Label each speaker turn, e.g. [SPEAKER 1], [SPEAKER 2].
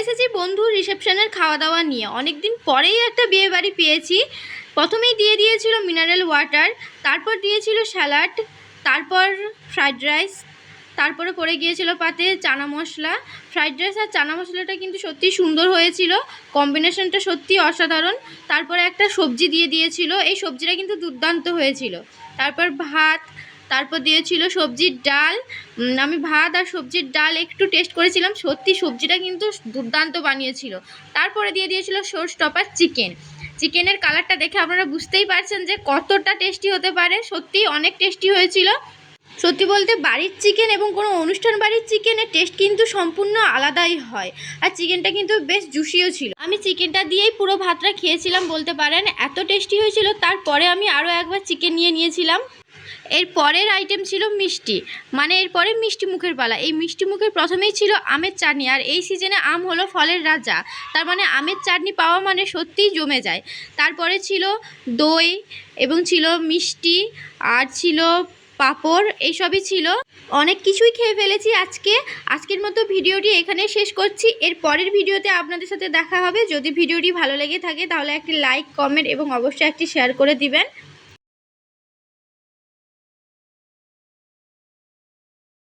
[SPEAKER 1] এসেছি বন্ধুর রিসেপশনের খাওয়া দাওয়া নিয়ে। অনেক দিন পরেই একটা বিয়ে বাড়ি পেয়েছি। প্রথমেই দিয়ে দিয়েছিল মিনারেল ওয়াটার, তারপর দিয়েছিল স্যালাড, তারপর ফ্রাইড রাইস, তারপরে পড়ে গিয়েছিল পাতে চানা মশলা। ফ্রাইড রাইস আর চানা মশলাটা কিন্তু সত্যিই সুন্দর হয়েছিল, কম্বিনেশনটা সত্যি অসাধারণ। তারপরে একটা সবজি দিয়ে দিয়েছিল, এই সবজিটা কিন্তু দুর্দান্ত হয়েছিল। তারপর ভাত, তারপর দিয়েছিল সবজির ডাল। আমি ভাত আর সবজির ডাল একটু টেস্ট করেছিলাম, সত্যি সবজিটা কিন্তু দুর্দান্ত বানিয়েছিল। তারপরে দিয়ে দিয়েছিল শো স্টপার চিকেন। চিকেনের কালারটা দেখে আপনারা বুঝতেই পারছেন যে কতটা টেস্টি হতে পারে, সত্যি অনেক টেস্টি হয়েছিল। সত্যি বলতে বাড়ির চিকেন এবং কোনো অনুষ্ঠান বাড়ির চিকেনের টেস্ট কিন্তু সম্পূর্ণ আলাদাই হয়। আর চিকেনটা কিন্তু বেশ জুসিও ছিল। আমি চিকেনটা দিয়েই পুরো ভাতটা খেয়েছিলাম বলতে পারেন, এত টেস্টি হয়েছিল। তারপরে আমি আরও একবার চিকেন নিয়েছিলাম। এর পরের আইটেম ছিল মিষ্টি, মানে এরপরে মিষ্টি মুখের পালা। এই মিষ্টি মুখের প্রথমেই ছিল আমের চাটনি, আর এই সিজনে আম হলো ফলের রাজা, তার মানে আমের চাটনি পাওয়া মানে সত্যিই জমে যায়। তারপরে ছিল দই এবং ছিল মিষ্টি আর ছিল পাঁপড়, এইসবই ছিল। অনেক কিছুই খেয়ে ফেলেছি আজকের মতো ভিডিওটি এখানে শেষ করছি। এর পরের ভিডিওতে আপনাদের সাথে দেখা হবে। যদি ভিডিওটি ভালো লেগে থাকে তাহলে একটি লাইক, কমেন্ট এবং অবশ্যই একটি শেয়ার করে দিবেন।